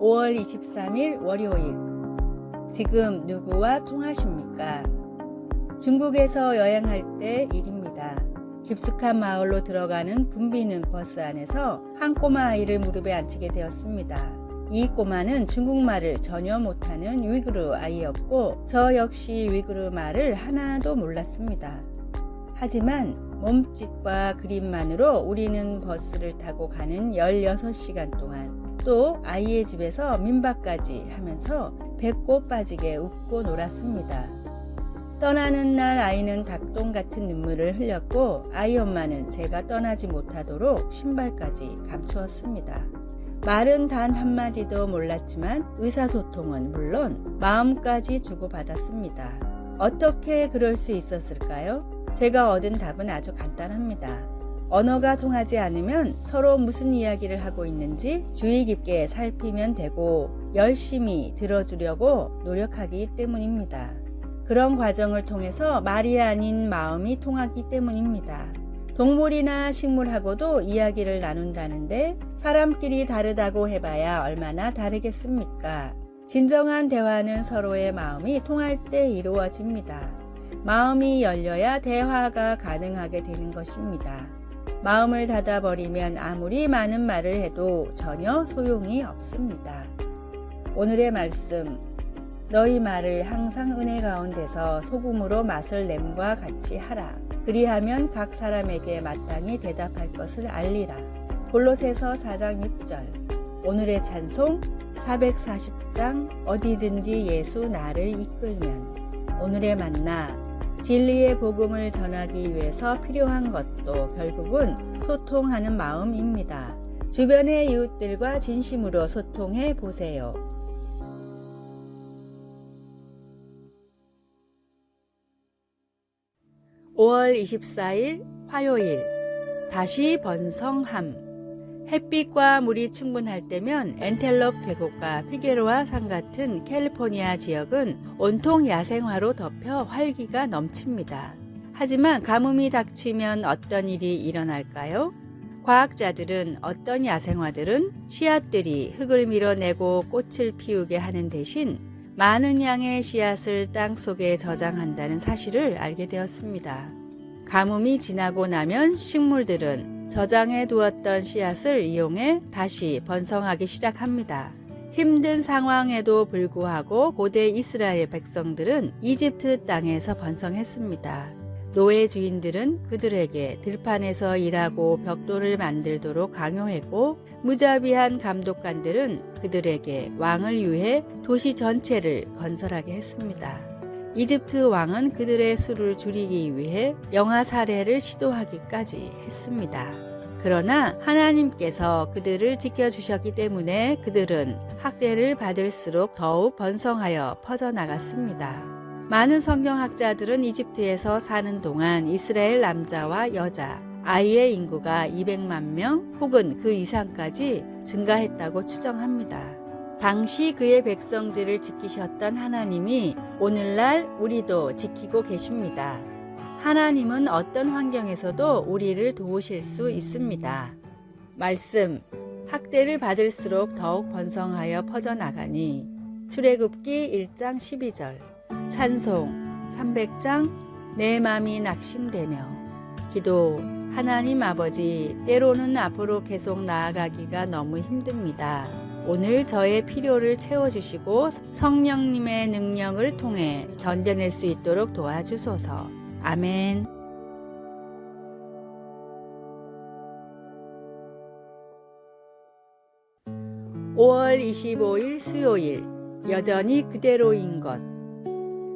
5월 23일 월요일. 지금 누구와 통하십니까? 중국에서 여행할 때 일입니다. 깊숙한 마을로 들어가는 붐비는 버스 안에서 한 꼬마 아이를 무릎에 앉히게 되었습니다. 이 꼬마는 중국말을 전혀 못하는 위구르 아이였고 저 역시 위구르 말을 하나도 몰랐습니다. 하지만 몸짓과 그림만으로 우리는 버스를 타고 가는 16시간 동안 또 아이의 집에서 민박까지 하면서 배꼽 빠지게 웃고 놀았습니다. 떠나는 날 아이는 닭똥 같은 눈물을 흘렸고 아이 엄마는 제가 떠나지 못하도록 신발까지 감추었습니다. 말은 단 한마디도 몰랐지만 의사소통은 물론 마음까지 주고받았습니다. 어떻게 그럴 수 있었을까요? 제가 얻은 답은 아주 간단합니다. 언어가 통하지 않으면 서로 무슨 이야기를 하고 있는지 주의 깊게 살피면 되고 열심히 들어주려고 노력하기 때문입니다. 그런 과정을 통해서 말이 아닌 마음이 통하기 때문입니다. 동물이나 식물하고도 이야기를 나눈다는데 사람끼리 다르다고 해봐야 얼마나 다르겠습니까? 진정한 대화는 서로의 마음이 통할 때 이루어집니다. 마음이 열려야 대화가 가능하게 되는 것입니다. 마음을 닫아버리면 아무리 많은 말을 해도 전혀 소용이 없습니다. 오늘의 말씀, 너희 말을 항상 은혜 가운데서 소금으로 맛을 냄과 같이 하라. 그리하면 각 사람에게 마땅히 대답할 것을 알리라. 골로새서 4장 6절. 오늘의 찬송 440장 어디든지 예수 나를 이끌면. 오늘의 만나, 진리의 복음을 전하기 위해서 필요한 것도 결국은 소통하는 마음입니다. 주변의 이웃들과 진심으로 소통해 보세요. (5월 24일) 화요일. 다시 번성함. 햇빛과 물이 충분할 때면 엔텔롭 계곡과 피게로아 산 같은 캘리포니아 지역은 온통 야생화로 덮여 활기가 넘칩니다. 하지만 가뭄이 닥치면 어떤 일이 일어날까요? 과학자들은 어떤 야생화들은 씨앗들이 흙을 밀어내고 꽃을 피우게 하는 대신 많은 양의 씨앗을 땅 속에 저장한다는 사실을 알게 되었습니다. 가뭄이 지나고 나면 식물들은 저장해 두었던 씨앗을 이용해 다시 번성하기 시작합니다. 힘든 상황에도 불구하고 고대 이스라엘 백성들은 이집트 땅에서 번성했습니다. 노예 주인들은 그들에게 들판에서 일하고 벽돌을 만들도록 강요했고 무자비한 감독관들은 그들에게 왕을 위해 도시 전체를 건설하게 했습니다. 이집트 왕은 그들의 수를 줄이기 위해 영아 살해를 시도하기까지 했습니다. 그러나 하나님께서 그들을 지켜주셨기 때문에 그들은 학대를 받을수록 더욱 번성하여 퍼져나갔습니다. 많은 성경학자들은 이집트에서 사는 동안 이스라엘 남자와 여자, 아이의 인구가 200만 명 혹은 그 이상까지 증가했다고 추정합니다. 당시 그의 백성들을 지키셨던 하나님이 오늘날 우리도 지키고 계십니다. 하나님은 어떤 환경에서도 우리를 도우실 수 있습니다. 말씀, 학대를 받을수록 더욱 번성하여 퍼져나가니. 출애굽기 1장 12절. 찬송 300장 내 맘이 낙심되며. 기도, 하나님 아버지, 때로는 앞으로 계속 나아가기가 너무 힘듭니다. 오늘 저의 필요를 채워주시고 성령님의 능력을 통해 견뎌낼 수 있도록 도와주소서. 아멘. (5월 25일) 수요일. 여전히 그대로인 것.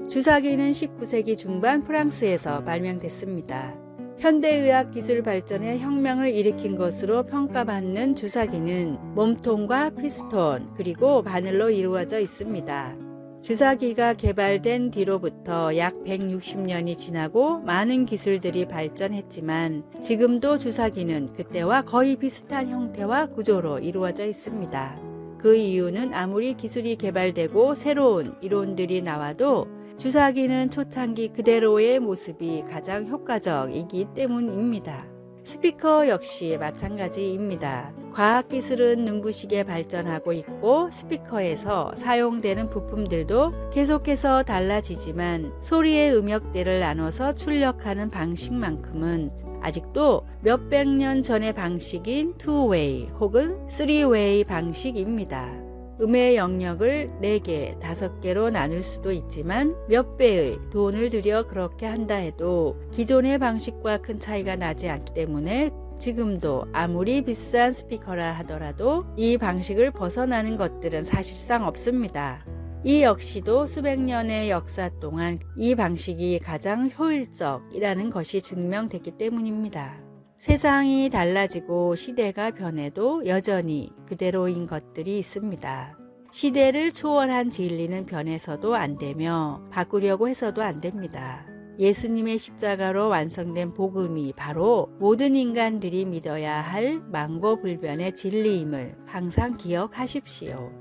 주사기는 19세기 중반 프랑스에서 발명됐습니다. 현대의학 기술 발전에 혁명을 일으킨 것으로 평가받는 주사기는 몸통과 피스톤 그리고 바늘로 이루어져 있습니다. 주사기가 개발된 뒤로부터 약 160년이 지나고 많은 기술들이 발전했지만 지금도 주사기는 그때와 거의 비슷한 형태와 구조로 이루어져 있습니다. 그 이유는 아무리 기술이 개발되고 새로운 이론들이 나와도 주사기는 초창기 그대로의 모습이 가장 효과적이기 때문입니다. 스피커 역시 마찬가지입니다. 과학기술은 눈부시게 발전하고 있고 스피커에서 사용되는 부품들도 계속해서 달라지지만 소리의 음역대를 나눠서 출력하는 방식만큼은 아직도 몇백 년 전의 방식인 투웨이 혹은 쓰리웨이 방식입니다. 음의 영역을 4개, 5개로 나눌 수도 있지만 몇 배의 돈을 들여 그렇게 한다 해도 기존의 방식과 큰 차이가 나지 않기 때문에 지금도 아무리 비싼 스피커라 하더라도 이 방식을 벗어나는 것들은 사실상 없습니다. 이 역시도 수백 년의 역사 동안 이 방식이 가장 효율적이라는 것이 증명됐기 때문입니다. 세상이 달라지고 시대가 변해도 여전히 그대로인 것들이 있습니다. 시대를 초월한 진리는 변해서도 안 되며 바꾸려고 해서도 안 됩니다. 예수님의 십자가로 완성된 복음이 바로 모든 인간들이 믿어야 할 망고불변의 진리임을 항상 기억하십시오.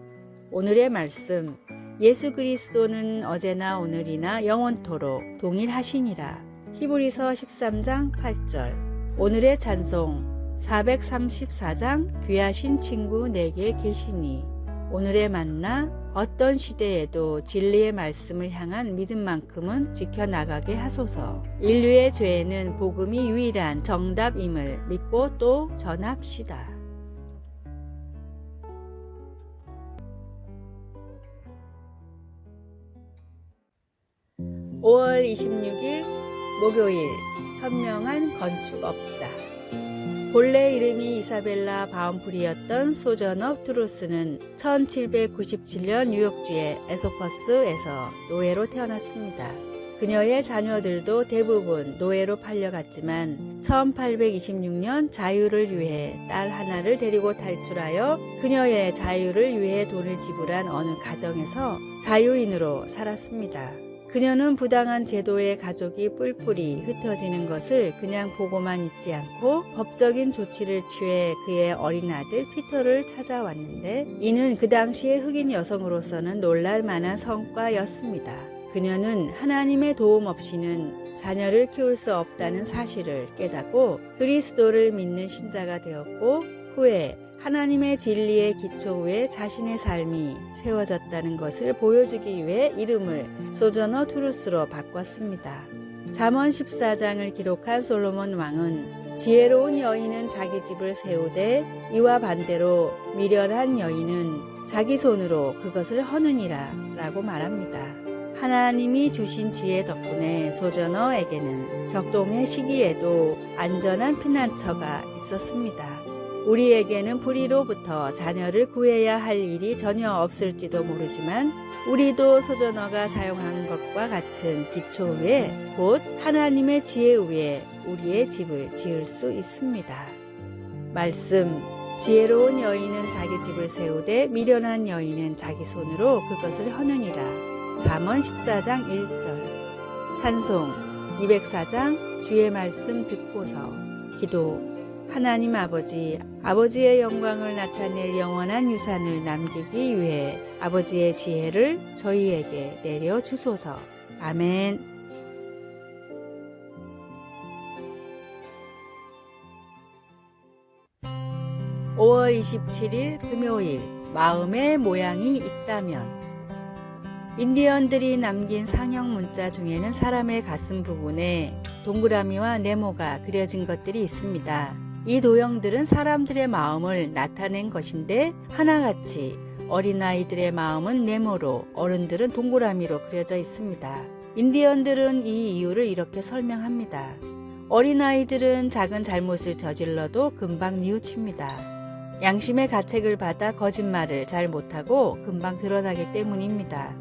오늘의 말씀, 예수 그리스도는 어제나 오늘이나 영원토록 동일하시니라. 히브리서 13장 8절. 오늘의 찬송 434장 귀하신 친구 내게 계시니. 오늘의 만나 어떤 시대에도 진리의 말씀을 향한 믿음만큼은 지켜나가게 하소서. 인류의 죄에는 복음이 유일한 정답임을 믿고 또 전합시다. 5월 26일 목요일 현명한 건축업자. 본래 이름이 이사벨라 바움프리였던 소저너 투루스는 1797년 뉴욕주의 에소퍼스에서 노예로 태어났습니다. 그녀의 자녀들도 대부분 노예로 팔려갔지만 1826년 자유를 위해 딸 하나를 데리고 탈출하여 그녀의 자유를 위해 돈을 지불한 어느 가정에서 자유인으로 살았습니다. 그녀는 부당한 제도의 가족이 뿔뿔이 흩어지는 것을 그냥 보고만 있지 않고 법적인 조치를 취해 그의 어린 아들 피터를 찾아왔는데 이는 그 당시의 흑인 여성으로서는 놀랄 만한 성과였습니다. 그녀는 하나님의 도움 없이는 자녀를 키울 수 없다는 사실을 깨닫고 그리스도를 믿는 신자가 되었고 후에 하나님의 진리의 기초 위에 자신의 삶이 세워졌다는 것을 보여주기 위해 이름을 소저너 투루스로 바꿨습니다. 잠언 14장을 기록한 솔로몬 왕은 지혜로운 여인은 자기 집을 세우되 이와 반대로 미련한 여인은 자기 손으로 그것을 허느니라 라고 말합니다. 하나님이 주신 지혜 덕분에 소저너에게는 격동의 시기에도 안전한 피난처가 있었습니다. 우리에게는 불의로부터 자녀를 구해야 할 일이 전혀 없을지도 모르지만 우리도 소저너가 사용한 것과 같은 기초 위에 곧 하나님의 지혜 위에 우리의 집을 지을 수 있습니다. 말씀, 지혜로운 여인은 자기 집을 세우되 미련한 여인은 자기 손으로 그것을 허느니라. 잠언 14장 1절. 찬송 204장 주의 말씀 듣고서. 기도. 하나님 아버지, 아버지의 영광을 나타낼 영원한 유산을 남기기 위해 아버지의 지혜를 저희에게 내려주소서. 아멘. 5월 27일 금요일, 마음의 모양이 있다면. 인디언들이 남긴 상형 문자 중에는 사람의 가슴 부분에 동그라미와 네모가 그려진 것들이 있습니다. 이 도형들은 사람들의 마음을 나타낸 것인데 하나같이 어린아이들의 마음은 네모로 어른들은 동그라미로 그려져 있습니다. 인디언들은 이 이유를 이렇게 설명합니다. 어린아이들은 작은 잘못을 저질러도 금방 뉘우칩니다. 양심의 가책을 받아 거짓말을 잘 못하고 금방 드러나기 때문입니다.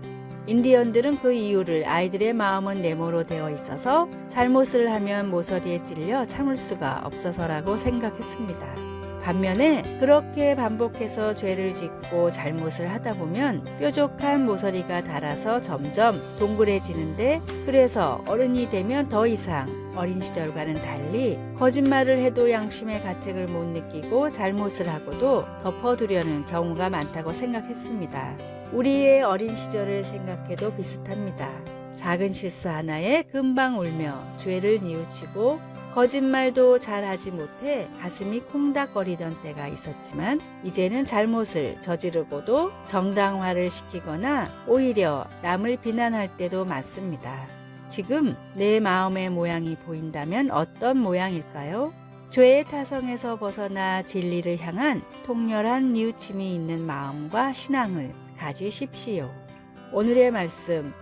인디언들은 그 이유를 아이들의 마음은 네모로 되어 있어서 잘못을 하면 모서리에 찔려 참을 수가 없어서라고 생각했습니다. 반면에 그렇게 반복해서 죄를 짓고 잘못을 하다 보면 뾰족한 모서리가 닳아서 점점 동그래지는데 그래서 어른이 되면 더 이상 어린 시절과는 달리 거짓말을 해도 양심의 가책을 못 느끼고 잘못을 하고도 덮어두려는 경우가 많다고 생각했습니다. 우리의 어린 시절을 생각해도 비슷합니다. 작은 실수 하나에 금방 울며 죄를 뉘우치고 거짓말도 잘하지 못해 가슴이 콩닥거리던 때가 있었지만 이제는 잘못을 저지르고도 정당화를 시키거나 오히려 남을 비난할 때도 많습니다. 지금 내 마음의 모양이 보인다면 어떤 모양일까요? 죄의 타성에서 벗어나 진리를 향한 통렬한 뉘우침이 있는 마음과 신앙을 가지십시오. 오늘의 말씀,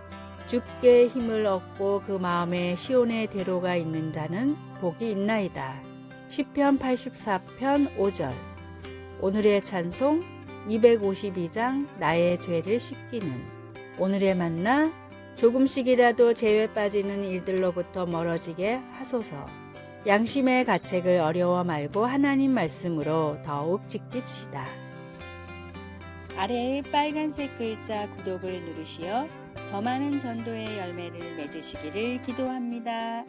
주께 힘을 얻고 그 마음에 시온의 대로가 있는 자는 복이 있나이다. 시편 84편 5절. 오늘의 찬송 252장 나의 죄를 씻기는. 오늘의 만나 조금씩이라도 죄에 빠지는 일들로부터 멀어지게 하소서. 양심의 가책을 어려워 말고 하나님 말씀으로 더욱 지킵시다. 아래의 빨간색 글자 구독을 누르시어 더 많은 전도의 열매를 맺으시기를 기도합니다.